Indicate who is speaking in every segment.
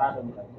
Speaker 1: Paano mo lang?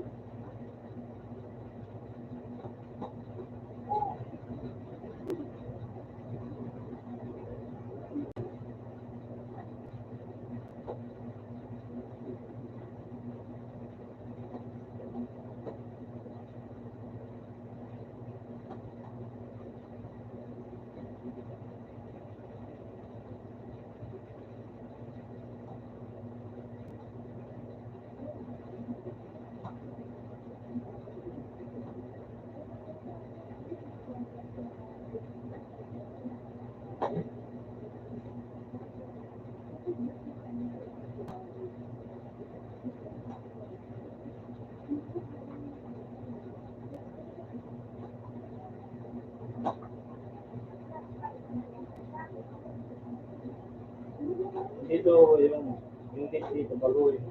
Speaker 1: Dito yung dito baguhin.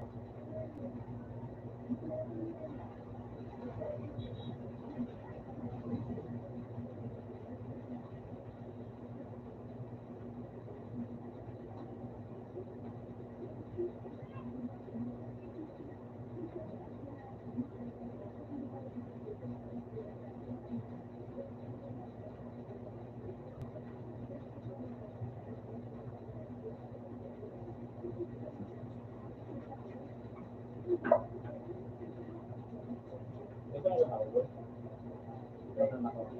Speaker 1: Ito ang nakawal. Ito ang nakawal.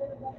Speaker 1: Outside.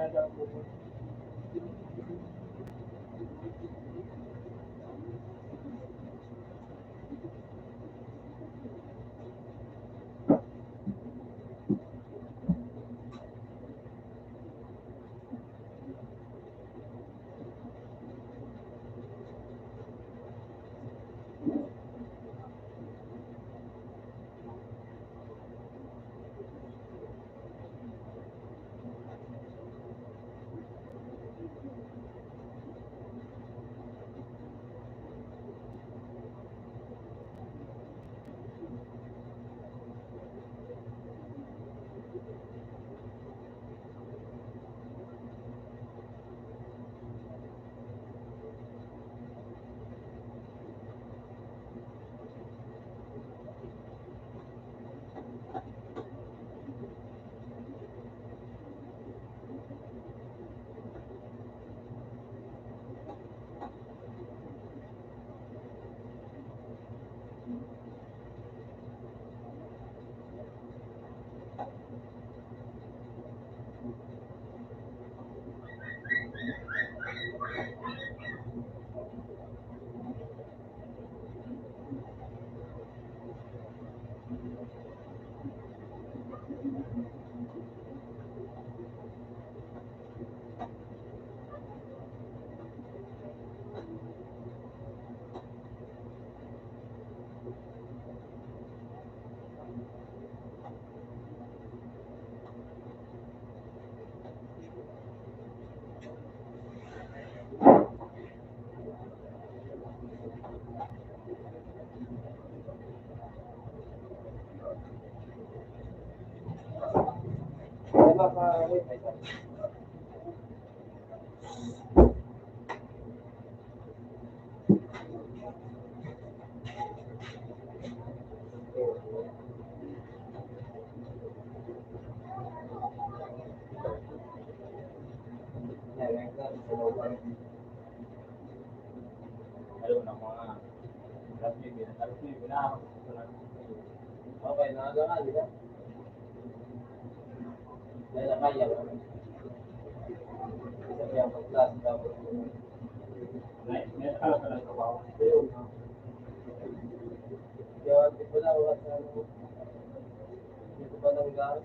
Speaker 1: ginagawa po po. Wait, wait. Ayaw na mga harus may binahak. Okay, nakagawa, di ba? Dahil nakaya ba? Isa pa yung pag-class tapos. May nakala ka ng trabaho. Kaya di ko na wala sa ano. Dito pa lang gas.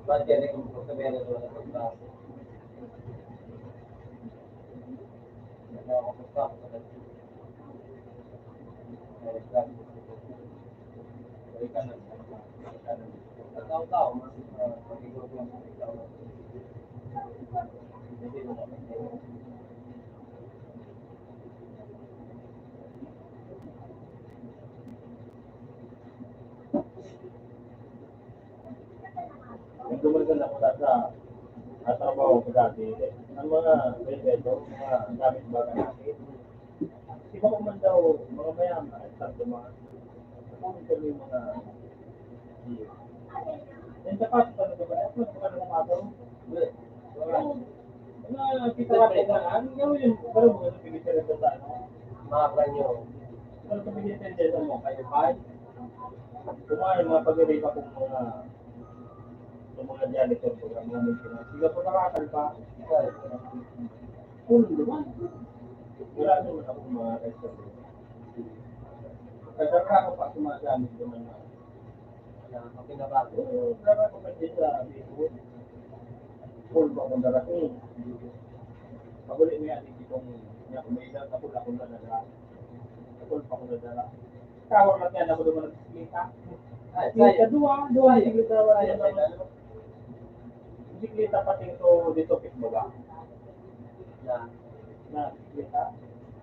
Speaker 1: Ba't kaya kung sabihin na doon na pag-class? Ako pag-class sa tao-tao, mag-iguro lang sa ikaw. Hindi mo naman. Kung dumagal ako sa trabaho ko dati, ang mga benedo, mga gamit baga natin, di ba man daw, mga mayaman, at sa mga, kung kami mga iyo. And saka, ano ba ba? Ano ba nakataw? Mga kita ka na, ano yun? Pero mga napigil sa ano? Mga branyo. Ano napigil sa mo? Kayo ba? Kumain mga pag-irate akong mga janitor ko, mga maintenance. Sila po nakakalpa. Kung naman. Wala naman akong mga restaurant. Kasi ako pa sumagamit naman na. Pinabago. Wala ko pa din sa Facebook. Full pa akong darating. Paguli mo yan, hindi kong niya kung may ilang kapul akong nadala. Kapul pa akong nadala. Kawar lang yan ako naman nagsiklita. Dua, siklita wala yan naman. Siklita pati ito dito mo ba? Na siklita.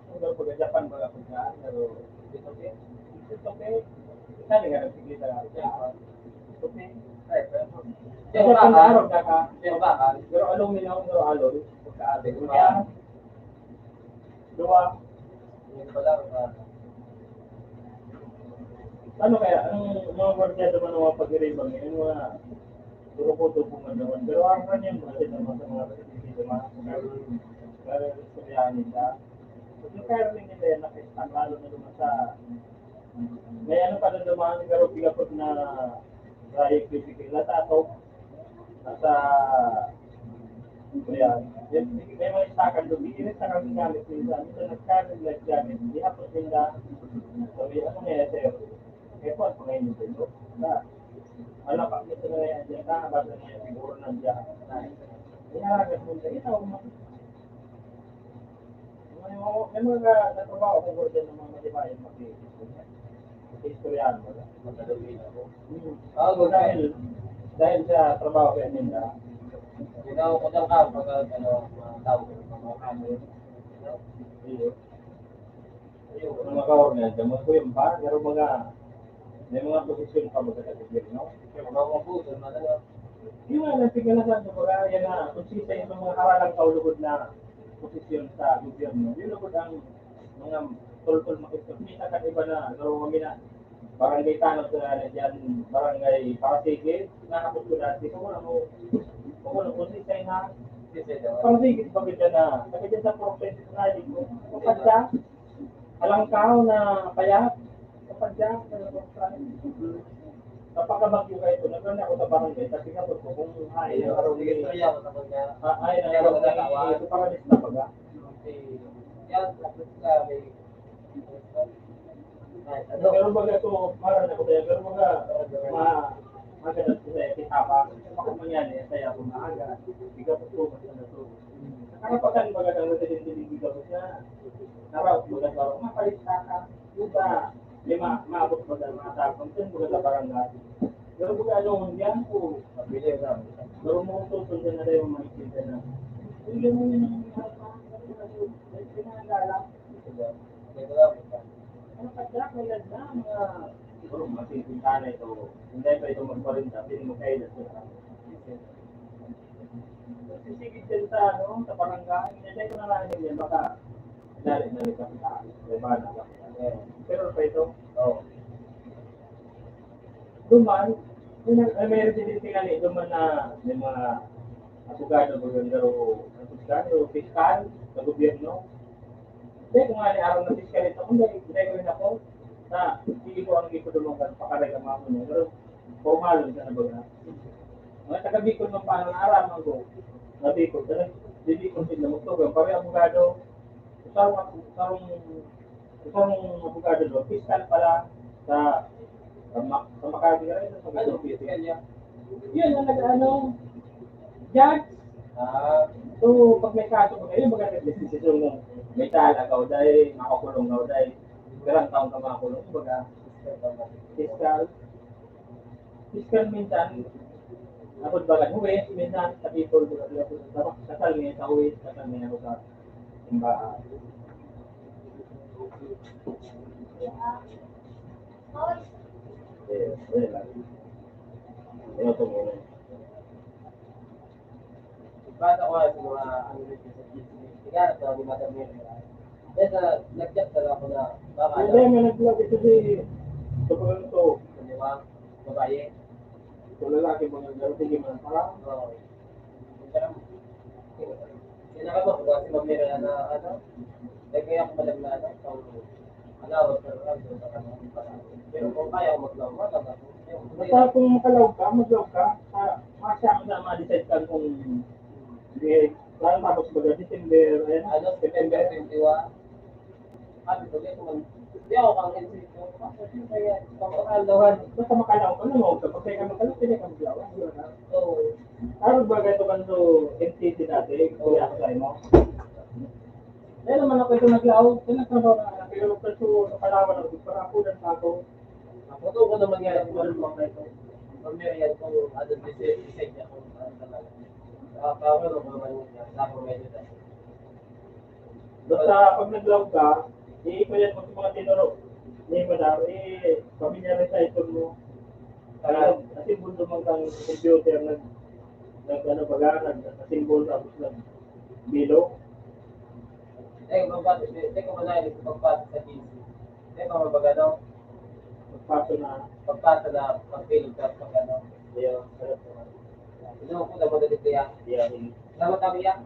Speaker 1: Hanggang pag-Japan ba ako dyan, pero dito pit. Saan nga nagsiklita nga? Dito pit. Pero pangarap na ka. Pero along nila pero along. Pagkaate. Kaya, dua. Ano kaya, ang mga gwardiya naman ng mga pag-iribang, yung mga turuko-tupo man naman. Pero ang kanyang mga naman sa mga pag-iribang, pero istoryahan nila. Kasi kaya rin nila yan nakita, lalo na naman sa May ano pa na dumaan siguro pigapot na rayo pipigil na tato. Nasa Ayan. May mga istakan doon. Hindi rin sa kami gamit minsan. Minsan nagkaroon like gamit. Hindi hapos nila. Sabi, ano nga sir? Ito at mga inyo dito. Na, wala pa nito na yan dyan. Nakabasa niya siguro nandiyan. Inaaragat mo siya. Ito, may mga natrabaho ko dyan ng mga matibayan mag-istoryan mo. Magdalawin ako. Dahil sa trabaho ko yan nila,
Speaker 2: Ikaw ko lang ka pag mga tao mga kamay.
Speaker 1: mga ka-organizer, mga kuya ba, pero may mga posisyon pa magkakasibir, no?
Speaker 2: Mga puso, mga
Speaker 1: Yung mga nagpigil na sa mga yan na, kung sisa yung mga haralang kaulugod na posisyon sa gobyerno, yun lugod ang mga tulpul makikita. Minsan ka iba na, laro kami na, barangay tanong sa na dyan, barangay Pasig, nakapos ko dati, kung ano, kung sisa yung na, Pasig, bakit dyan na, bakit dyan sa professional, kapag siya, alangkaw na kaya, kapag siya, napakabagyo kayo ito, nagkanda ako sa barangay, kasi nga po kung ay ang araw ni ay ang araw ni ito para na baga. Pero baga ito, para na ko tayo, pero baga, magalas ko tayo, kitapa, ako mangyari, saya ako maaga, biga po ito, mas na ito. Nakakapakan baga ng residente biga po siya, naraw, baga sa mapalista ka, yuta, lima, maabot baga, mga tapang, ito baga sa barangay. Pero kung ano, yan po, pabili na. Pero mo tutol na rin yung makikita na. Hindi mo yun ang pinagala. Ano pa siya, may na mga siguro masisinta na ito. Hindi pa ito magparinta, hindi mo kayo na sila. Sisigit din sa, sa barangay. Hindi ko na lang yan, baka nalik ka sa pero pa ito, duman, may residente nga ni duman na may mga abogado, abogado, fiskal, sa gobyerno. Hindi, kung nga ni araw na fiskal ito, hindi ko rin ako, na hindi ko ang ipudulungan, pakareklama ko nyo, pero formal sa nabaga. Mga taga-Bicol ng paano na araw ko, na Bicol, Bicol sila magtugang, pari abogado, usarong abogado doon, fiskal pala sa Makati ka rin, sa Pagkakapit. Yun, judge. So, pag may kaso ko kayo, magkakasisyon mo, may tala ka o dahil, makakulong ka o dahil, garang taong ka makakulong, baga, fiscal minsan, napod bagat huwes, minsan, sa people, kasal niya sa huwes, kasal niya ako sa simbahan. Ito muna.
Speaker 2: Bata ko sa mga ano dito sa business. Kaya ito, di madam yun. Kaya nag-chat na ako na baka
Speaker 1: Hindi, may nag-vlog ito si Sobrang to.
Speaker 2: Di ba? Babae.
Speaker 1: Ito lalaki mo nag-vlog. Sige man, parang.
Speaker 2: Oo. Sinaka mo, kasi mamira na ano. Kaya ako malam na ano. Alawad pero pero kung kaya ko mag-vlog, mag-vlog.
Speaker 1: Basta kung makalaw ka, mag-vlog ka, masya mo na ma-decide ka kung lalo tapos baga December,
Speaker 2: Ano, September 21. Sabi ko, hindi ako kang insito. Kaya, pang-alawan.
Speaker 1: basta makalaw ka, lumawag ka. Pag ka makalaw, pwede ka mag-vlog.
Speaker 2: So,
Speaker 1: Tarot ba ito kan so MTC dati, kuya ko sa'yo mo? Dahil naman ako ito naglaw, nagtrabaho na pinulog ka sa Palawan ako, para ako dan ako.
Speaker 2: Naputo ko naman yan ang mga mga ito. Pamilya ko, ano, decide niya kung ano talaga. Nakakawin ko naman niya, nakamedyo tayo.
Speaker 1: Basta pag naglaw ka, iipayat mo sa mga tinuro. Hindi mo daw, pamilya rin sa ito mo. Kasi bundo mo kang computer, ano baga, nag-symbol tapos nag-bilo.
Speaker 2: Teka ba na yung pagpasa sa GC? Teka mabaga daw,
Speaker 1: Magpaso na,
Speaker 2: pagpasa na pag-pilog ka pag ano.
Speaker 1: yun,
Speaker 2: Ino ko na magalit kaya.
Speaker 1: yan.
Speaker 2: Salamat kami yan.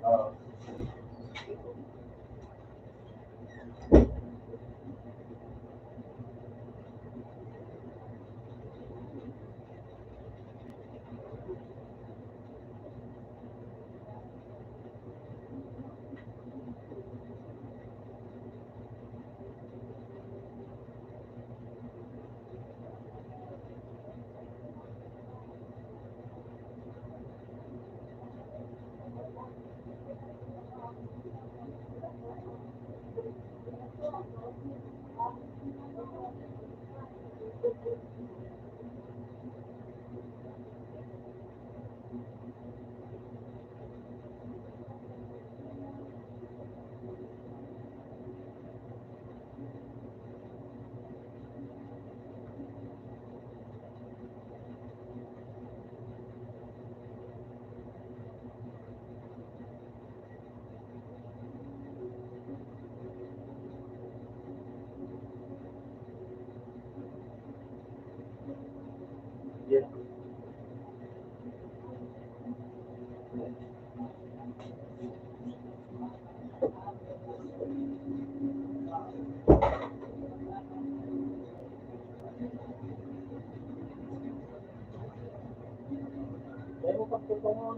Speaker 1: pagtutungon.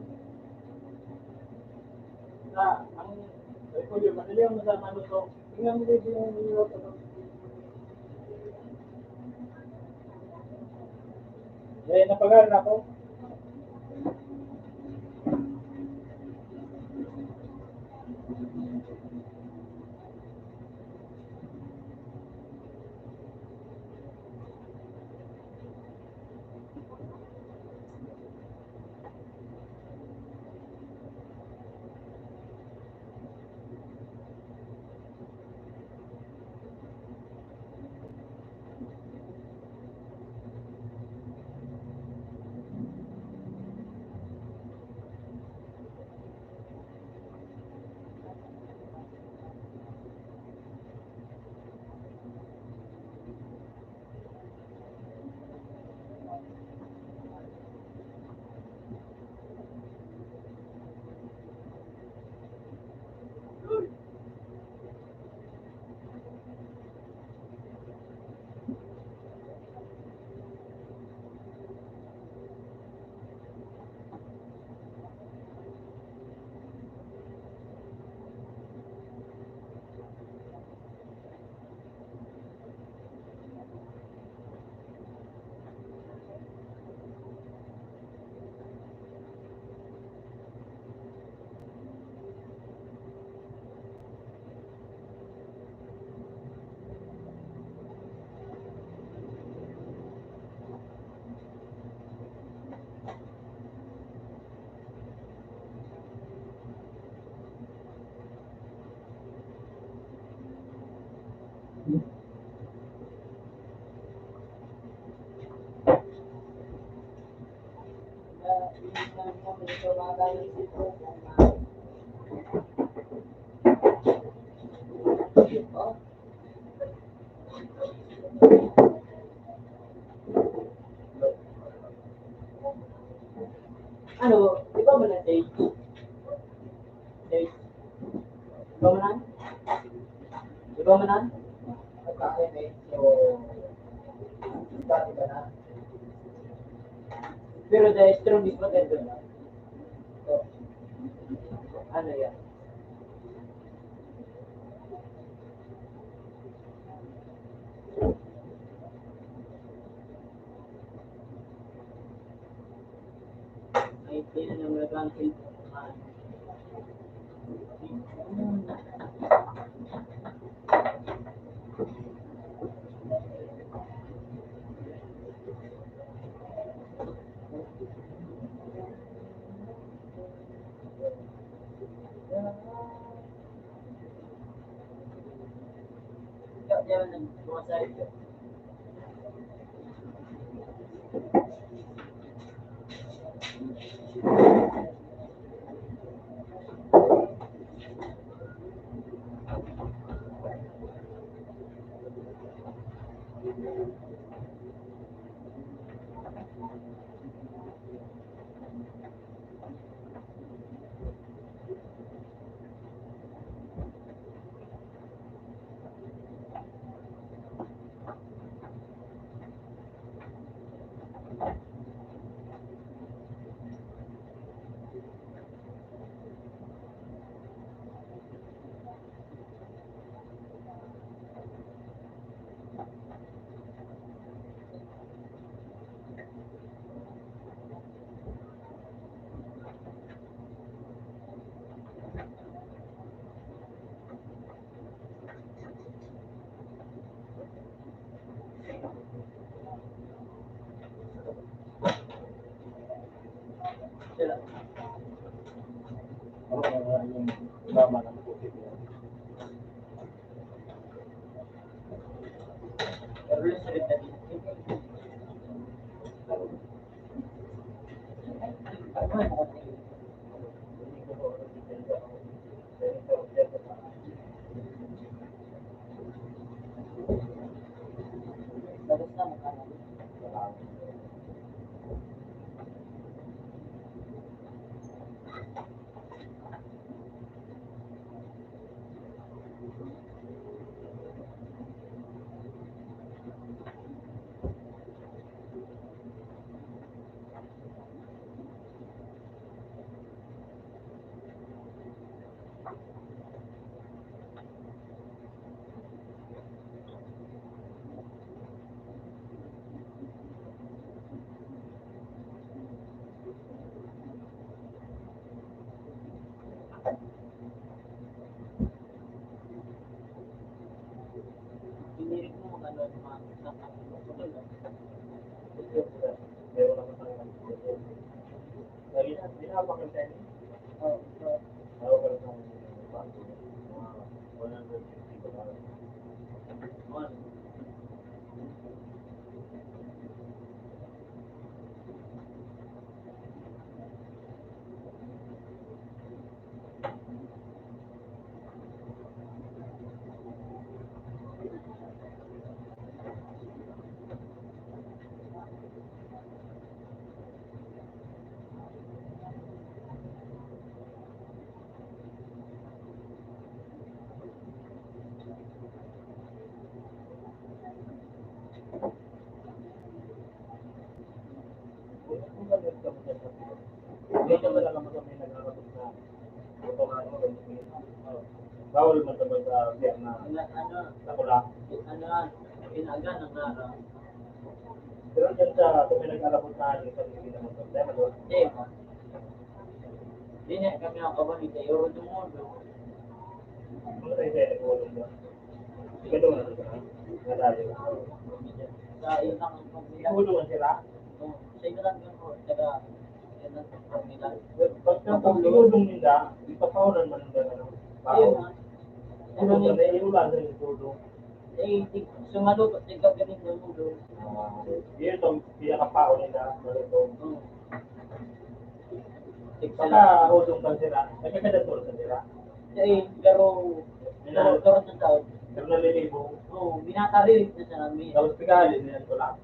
Speaker 1: Na, ang repolyo, madali ang masama nito. Tingnan mo dito yung niluto. Eh, napagalan ako. Ano, ikaw mo na stage? Stage. Ikaw mo na? Ikaw mo na?
Speaker 2: Pagkain eh, so, dati ka na.
Speaker 1: Pero the strong is maganda na. So, ano yan? Ay, hindi na naman nag-cancel. Diyan nang bumasay. Sila.
Speaker 2: Yung mama ng puti ko.
Speaker 1: Pero yung salita din. Ano mo ko basta makano. Meron naman tayong lagi na, pinapakita niya. Ako ka lang ng bago. Mga 150 ba? Hindi naman alam mo kami nag-aabot na ito na ano, bawal man sa Vietnam. Takula. Pero dyan sa kung may nag-aabot na ano, sa hindi naman problema doon. Ano tayo sa'yo nag-uulong doon? Ikaw doon na doon. Nadali. Nahulungan sila. Pag sinulong nila, ipapawalan man nila ano. Tulong na iulan rin yung tulong. Yun itong pinakapao nila. Baka hulong ka sila. Nagkakadatol ka sila. Pero nalilibo. Tapos pigahalin nila ito lang.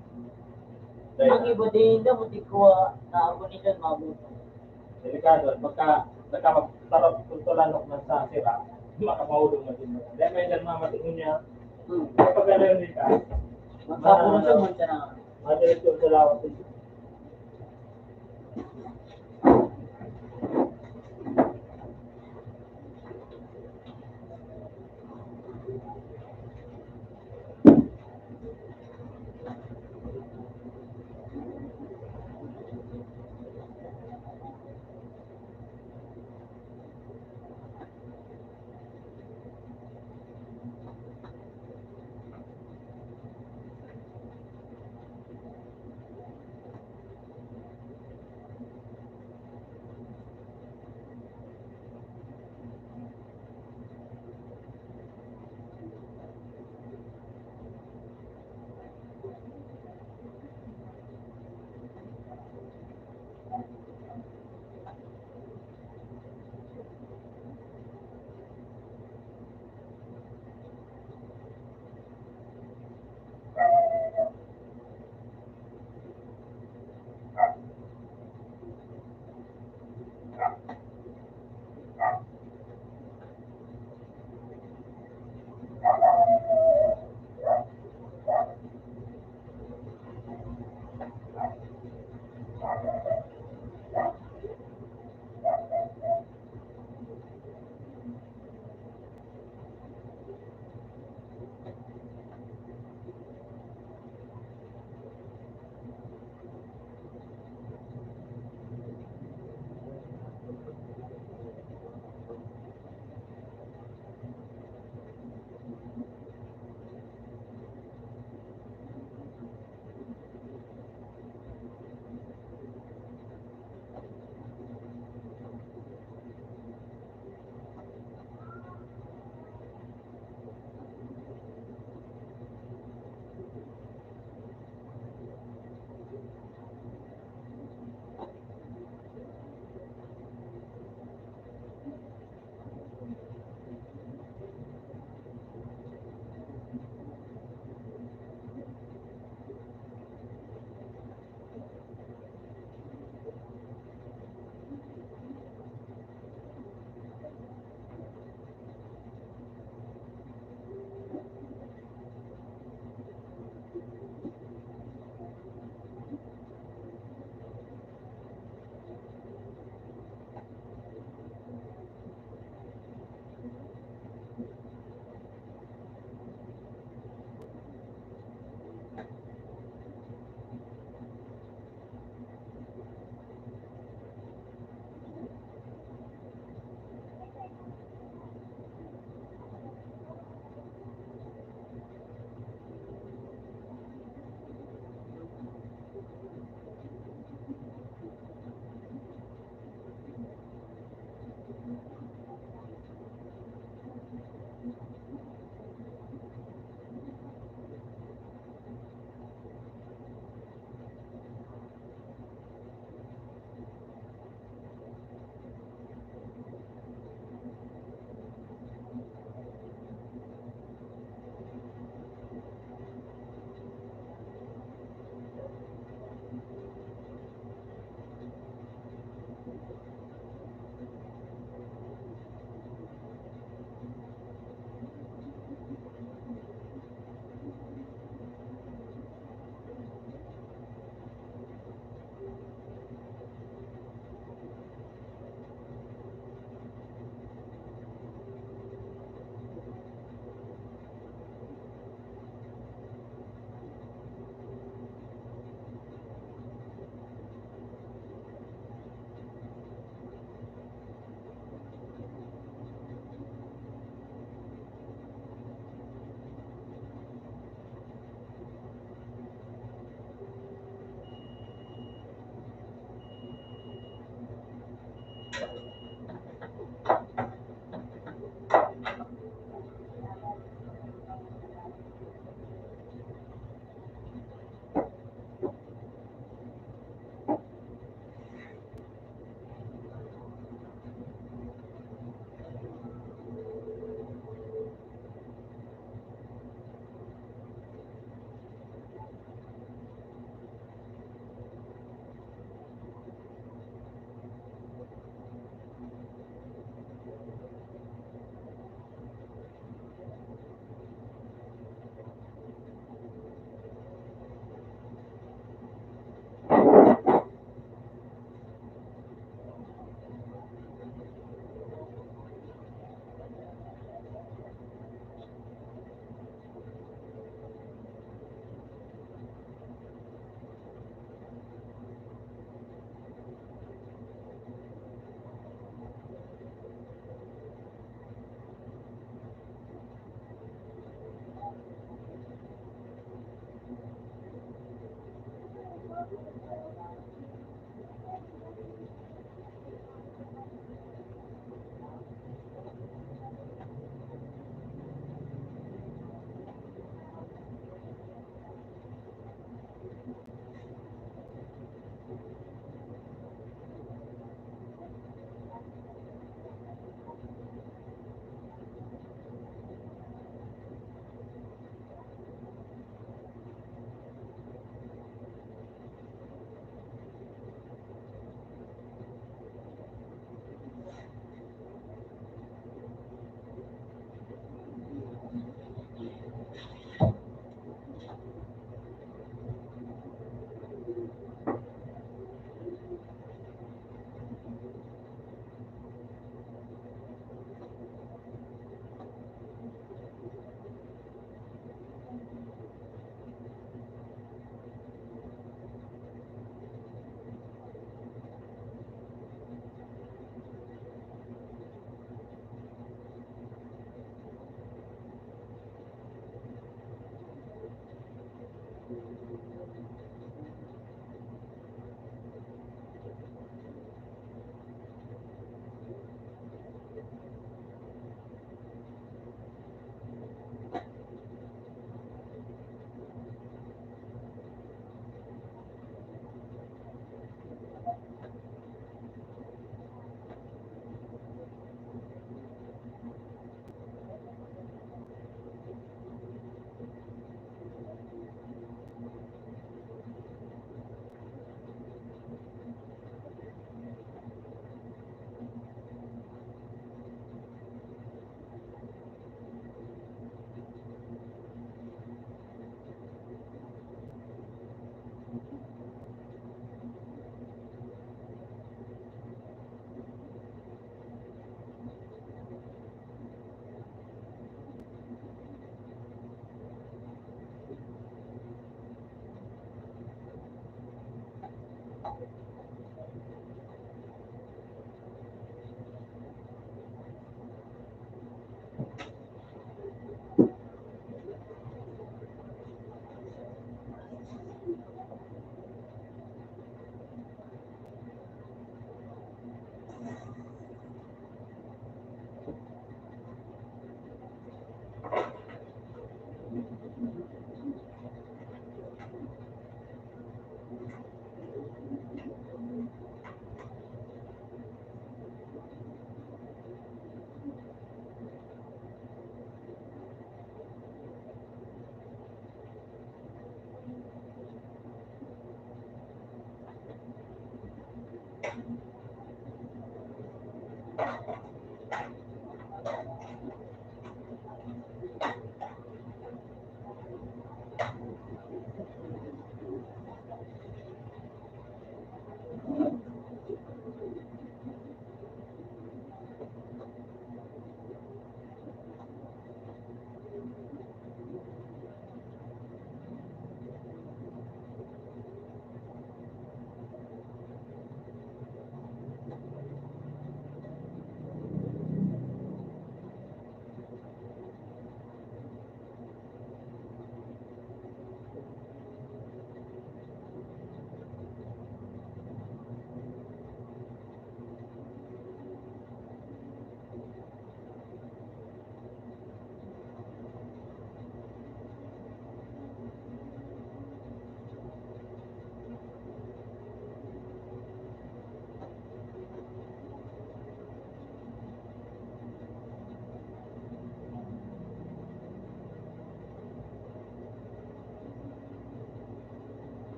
Speaker 1: Delikado. Pagka nagkakatarap tulanok na sa sira, makamahulong na din. Dahil may nagmamatiin niya. Kapag gano'n ka, madiretso sa lawat.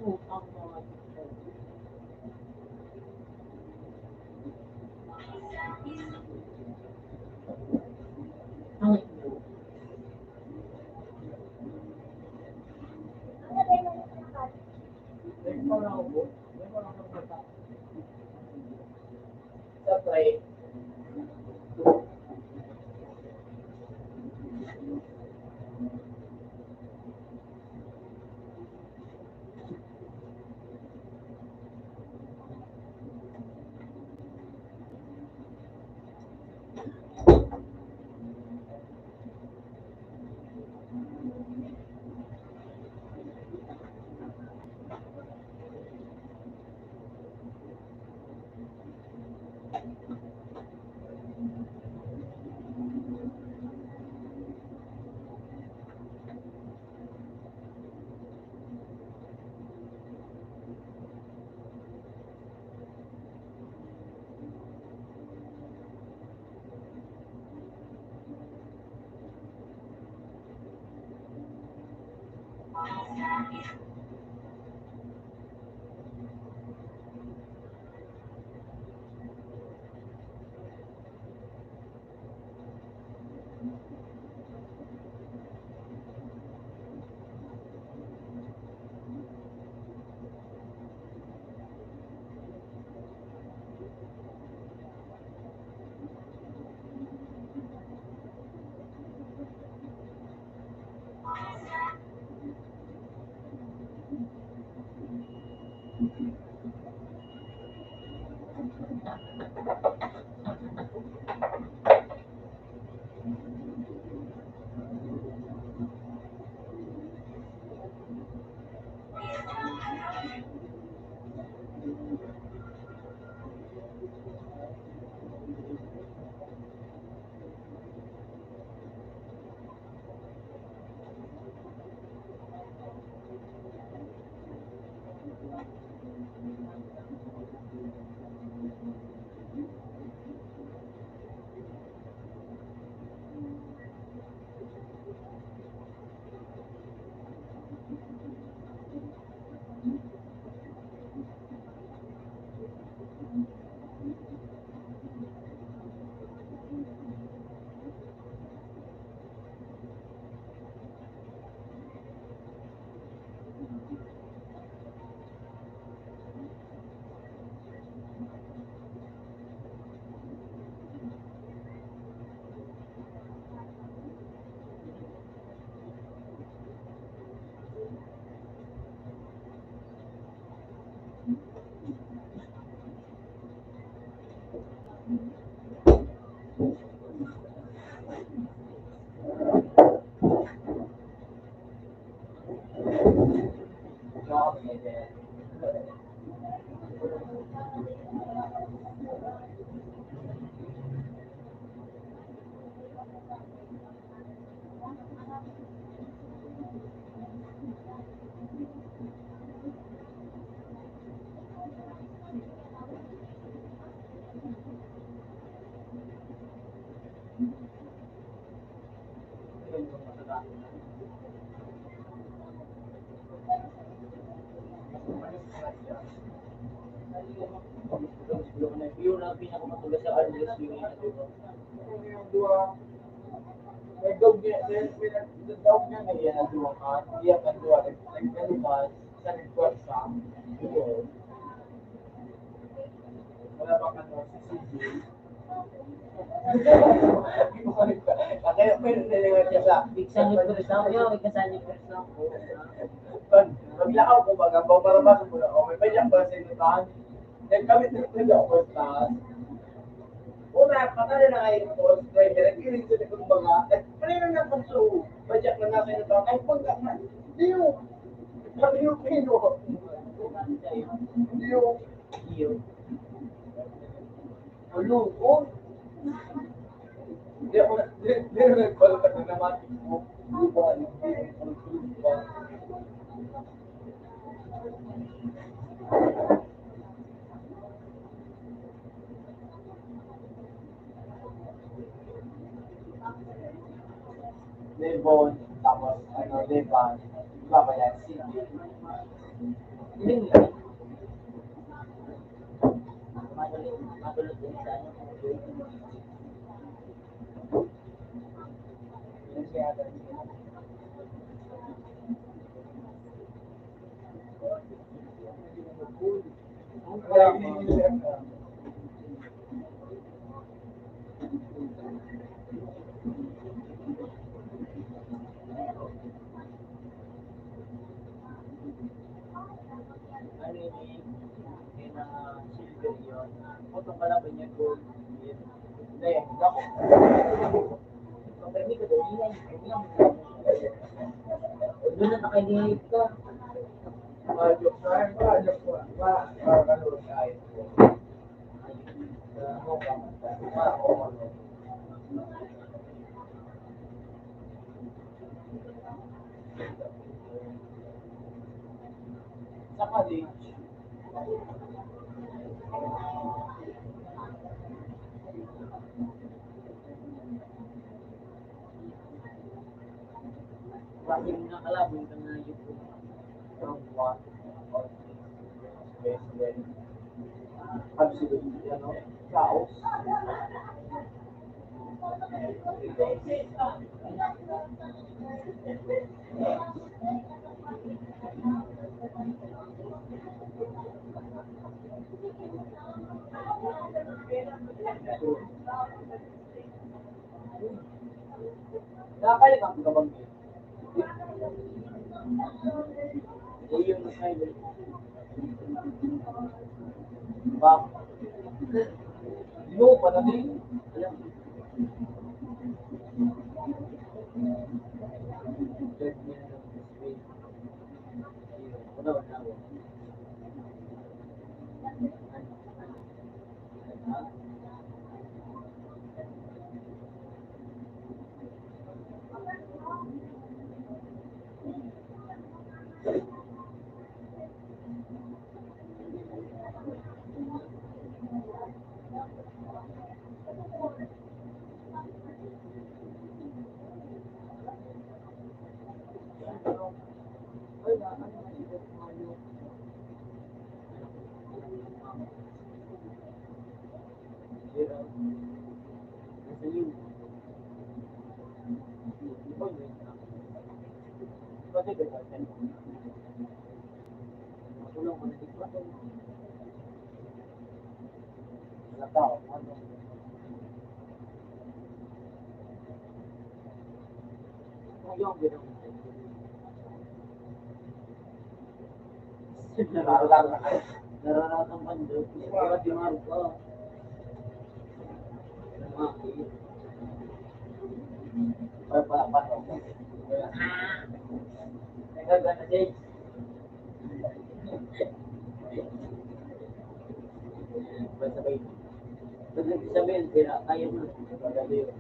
Speaker 3: utang mga ang ito.
Speaker 1: Ikaw lang ako. Ikaw lang ako bata.
Speaker 2: Sa tray.
Speaker 1: Yung na pinakamatulas sa Arles yung di ba?
Speaker 2: Yung dua. May dog niya. May dog niya na yan. Ang dua ka. Iya ka dua. Nagkalumas. Sa nagkwarsa. Yun. Wala ba ka no? Si CJ. Kaya pwede nila siya sa
Speaker 3: Bigsan yung first down niya, ikasan yung first down ko.
Speaker 2: maglakaw ko baga, para ko na, may pwedeng ba sa inutan? Then kami tinutulog ako sa una, patala na kayo po, driver, nag-iring sila kung baga, nagpanay na naman so, budget na nasa inutan, ay pagka na, hindi yung, sabi yung pino, hindi yung,
Speaker 3: Iyo.
Speaker 2: ulo, oh, hindi ako, hindi ako nagpalapag na naman, hindi ba, hindi ba, Devon, tapos ano, Devan, iba ba yan? Cindy.
Speaker 3: Hindi mo yun. Matulog din sa ano.
Speaker 2: Yan siya ata. Kaya hindi siya.
Speaker 3: Ano yun eh, yun na silver yun. Putong kalaban niya gold. Yun.
Speaker 2: Hindi, hindi ako.
Speaker 3: Pagkarami ka doon, yun yan. Doon na nakalilig ka.
Speaker 2: Joke sa akin pa, joke ko. Ano tayo?
Speaker 3: Sa college, bakit mo nakalaban ka na yun?
Speaker 2: From one or basically absolutely ano chaos. Nakakalimutan ka bang
Speaker 3: Eh, yung nakaibig.
Speaker 2: Bang? Mo pa na din.
Speaker 3: Alam mo, third year ng grade. Wala, wala. Wala, ano na ito? Zero. Nasa yun. Ikaw yun. Bakit ka sa matulong ka na dito.
Speaker 2: Wala tao. Ano?
Speaker 3: Kung yung gano'n.
Speaker 2: Laro-laro na kayo.
Speaker 3: Nararatang ka doon. Bakit yung araw ka? Makakit.
Speaker 2: Ay, pala, paano?
Speaker 3: Nagagana din. Sabay. Pag nagsasabihin, kaya kaya mo.
Speaker 2: Madali yun.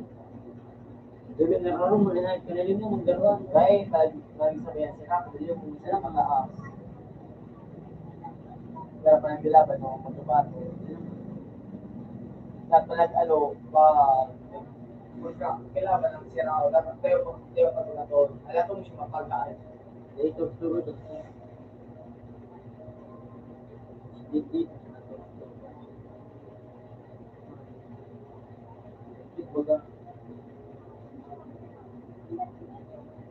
Speaker 3: Sabi, nakarong mo na kanalim mo, magdarawa.
Speaker 2: Kaya, nagsabihan sila, madali yung isa lang mag-aas. Kaya pa nang bilaban ng magbabato. Lahat pa nag-alo, kailangan ng sira o dapat tayo pa na to. Alam mo siya mapagkaan.
Speaker 3: Dito, turo doon. Dito. Baga.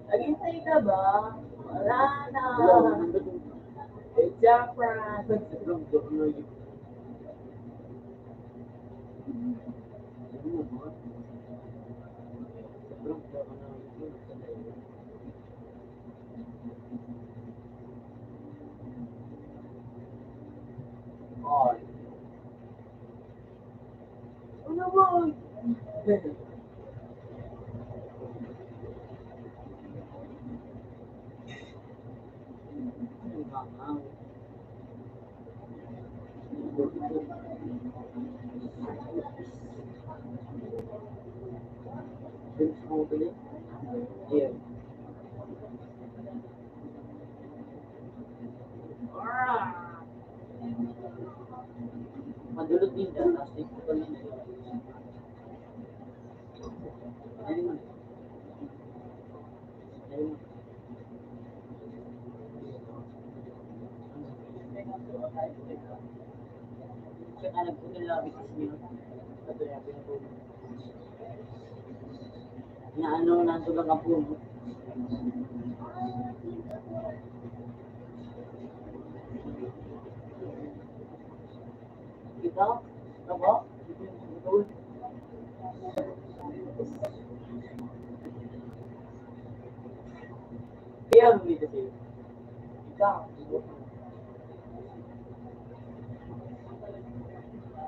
Speaker 3: Naghintay ka ba? Wala na. It's a prank. Sobrang doon na yun. Sobrang doon na yun.
Speaker 2: Oh,
Speaker 3: Ano naman?
Speaker 2: yeah.
Speaker 3: Madulot din dyan, tapos ito pa rin. Ayun. Ayun. Siya ka nagpapalapit sa inyo. Ito yung pinatulog. Na ano, nandun lang ang puno. Kita? Ako? Betul. Kaya dito sih. Kita.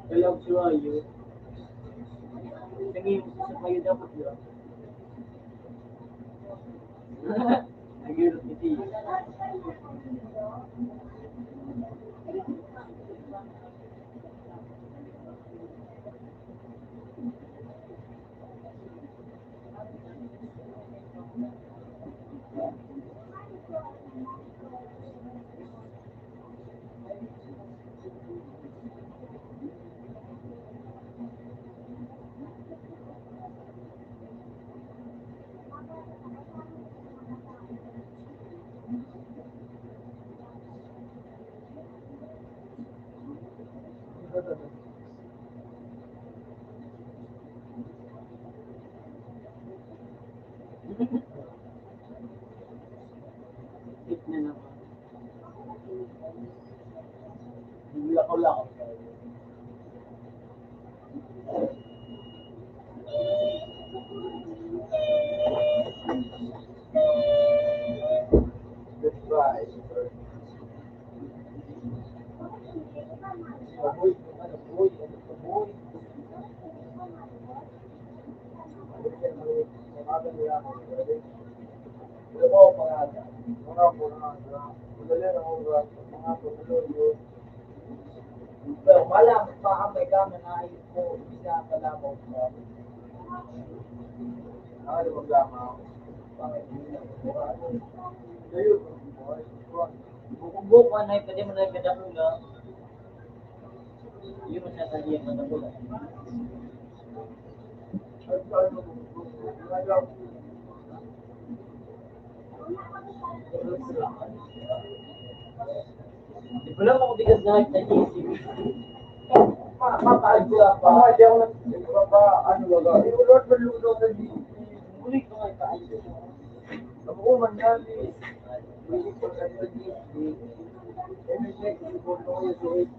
Speaker 3: Kalau siya yun. Tingin mo sa kayo dapat yun. Nag-irot iti. Hit na naman.
Speaker 2: Lakaw-lakaw. Goodbye. Aboy, ano boy, ano boy. Wala mo pangalan. Mga pangalan. Wala na ako mga pangalan. Pero malam pa ang may kami na ayos mo, isa pala mo. Ano maglamaw? Bakit hindi na mo? Layo ko.
Speaker 3: Buko-buko na pwede mo na kadakula. Yun mo siya taliyan mo kadakula. Di ba lang ako bigas na nag-isip?
Speaker 2: Mataas ko lang pa. Hindi ako ano baga. Ulot malulo na di.
Speaker 3: Ulit ko nga ipaayos.
Speaker 2: Ako man yan eh. Hindi ko na di. Every next siguro ko yung suit.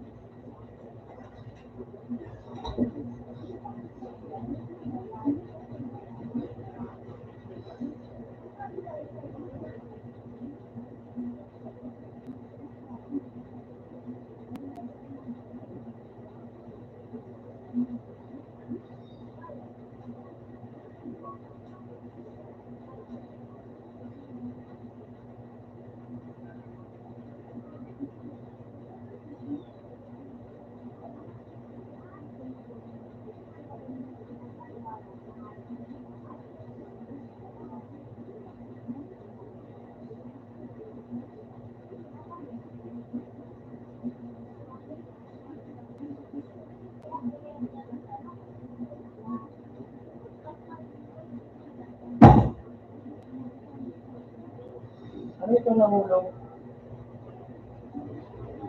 Speaker 1: Ano itong nahulog?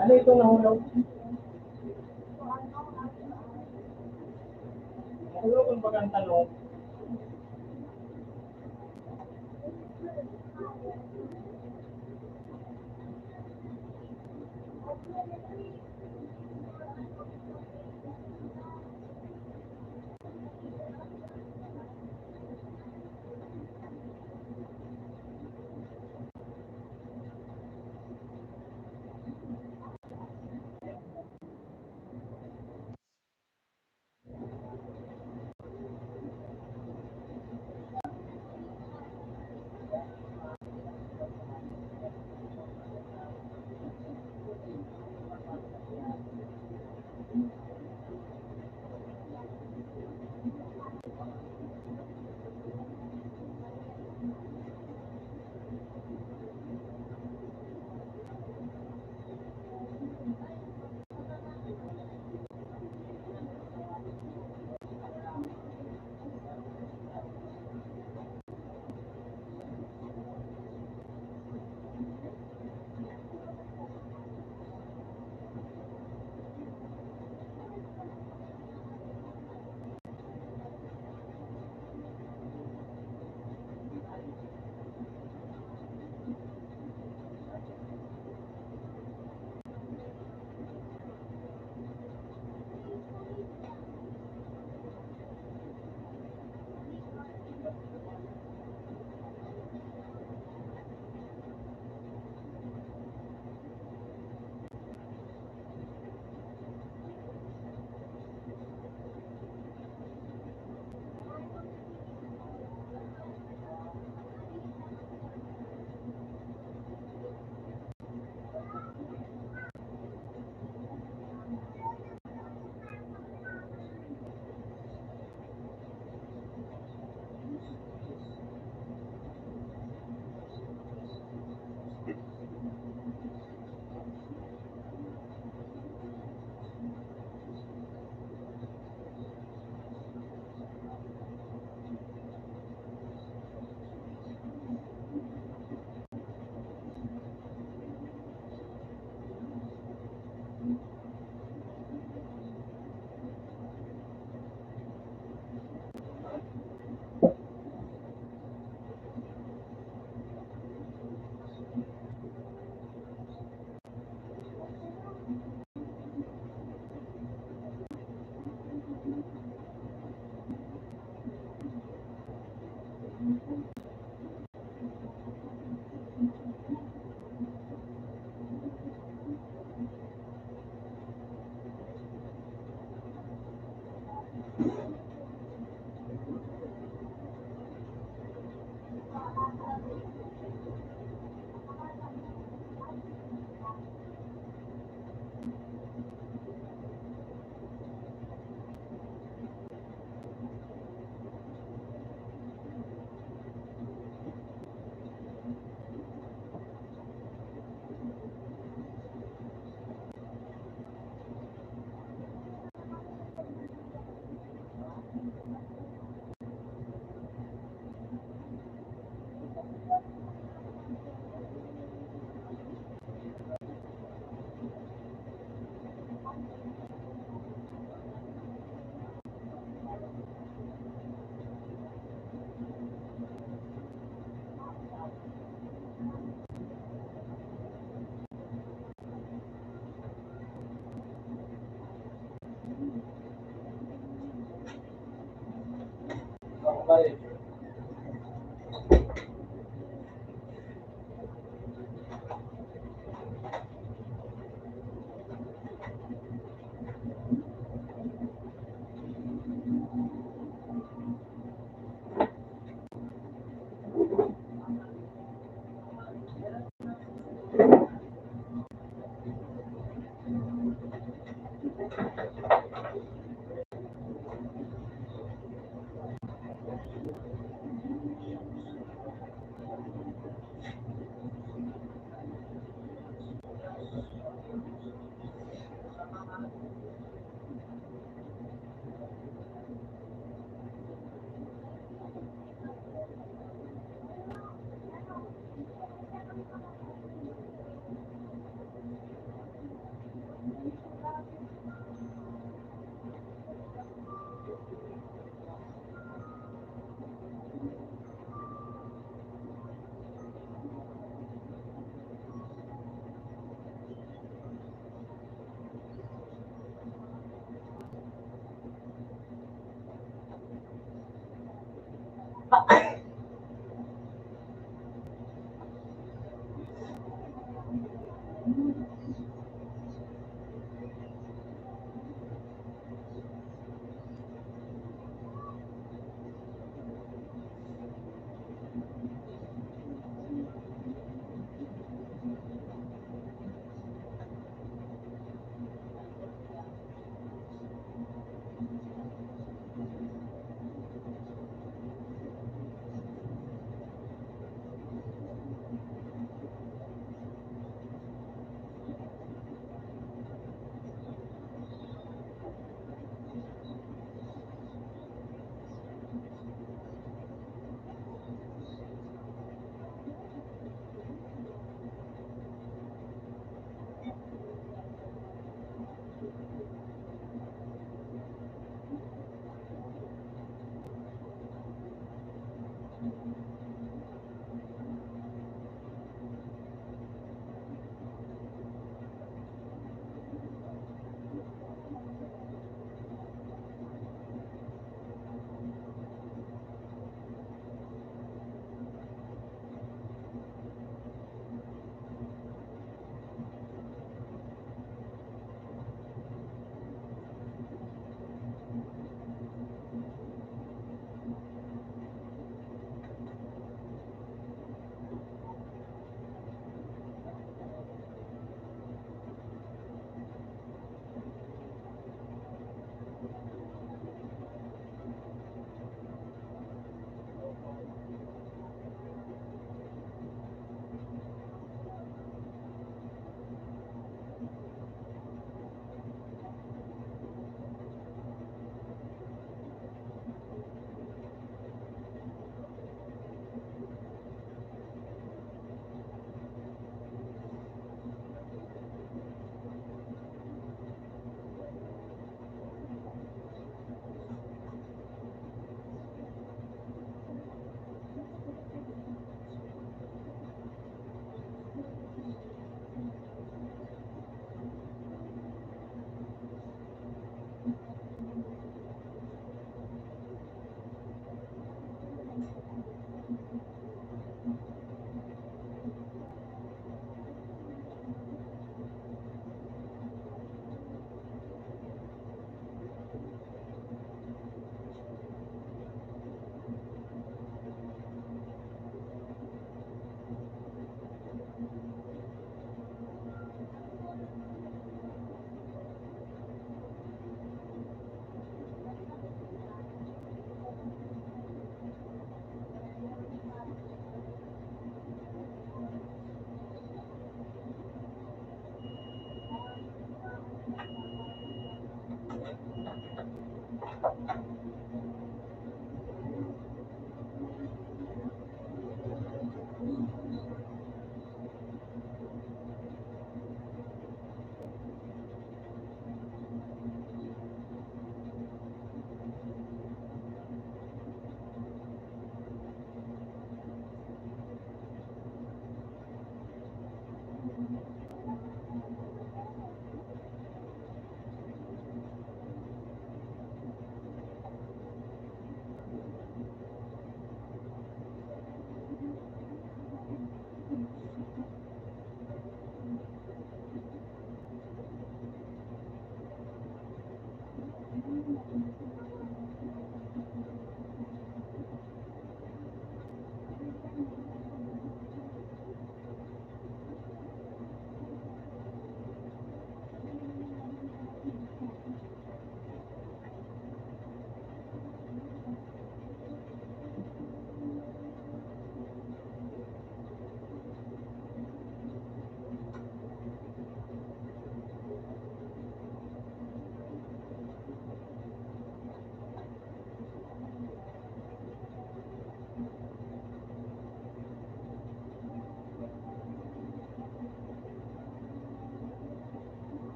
Speaker 1: Ano itong nahulog? Nahulog ang bagang tanong.